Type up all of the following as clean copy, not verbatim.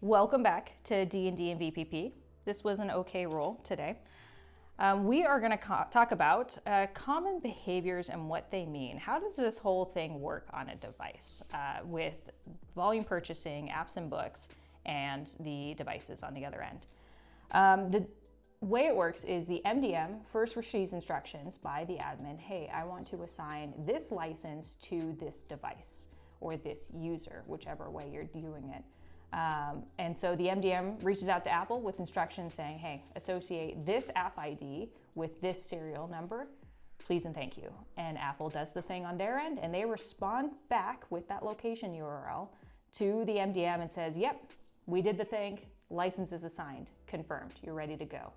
Welcome back to D&D and VPP. This was an okay roll today. We are going to talk about common behaviors and what they mean. How does this whole thing work on a device with volume purchasing, apps and books, and the devices on the other end? The way it works is the MDM first receives instructions by the admin. Hey, I want to assign this license to this device or this user, whichever way you're doing it. And so the MDM reaches out to Apple with instructions saying, hey, associate this app ID with this serial number, please and thank you. And Apple does the thing on their end, and they respond back with that location URL to the MDM and says, yep, we did the thing, license is assigned, confirmed, you're ready to go.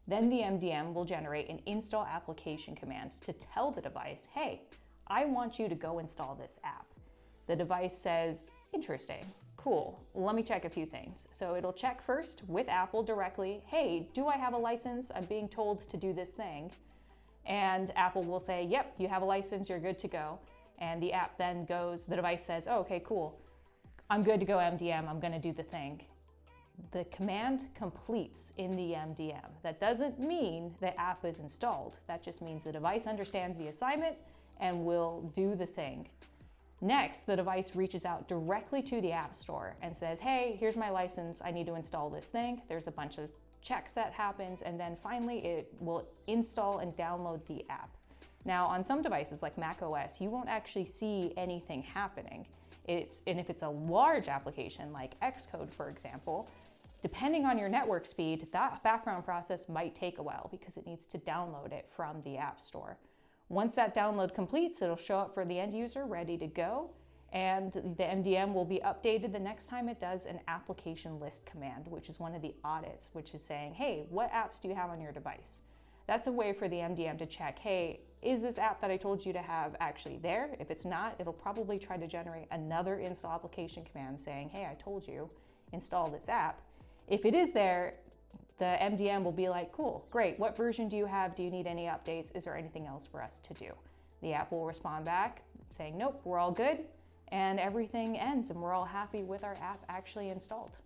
Then the MDM will generate an install application command to tell the device, hey, I want you to go install this app. The device says, interesting. Cool, let me check a few things. So it'll check first with Apple directly, hey, do I have a license? I'm being told to do this thing. And Apple will say, yep, you have a license, you're good to go. And the app then goes, the device says, oh, okay, cool. I'm good to go MDM, I'm gonna do the thing. The command completes in the MDM. That doesn't mean the app is installed. That just means the device understands the assignment and will do the thing. Next, the device reaches out directly to the App Store and says, hey, here's my license, I need to install this thing. There's a bunch of checks that happens, and then finally it will install and download the app. Now, on some devices like Mac OS, you won't actually see anything happening. And if it's a large application like Xcode, for example, depending on your network speed, that background process might take a while because it needs to download it from the App Store. Once that download completes, it'll show up for the end user ready to go, and the MDM will be updated the next time it does an application list command, which is one of the audits, which is saying, hey, what apps do you have on your device? That's a way for the MDM to check, hey, is this app that I told you to have actually there? If it's not, it'll probably try to generate another install application command saying, hey, I told you, install this app. If it is there, the MDM will be like, cool, great, what version do you have? Do you need any updates? Is there anything else for us to do? The app will respond back saying, nope, we're all good, and everything ends and we're all happy with our app actually installed.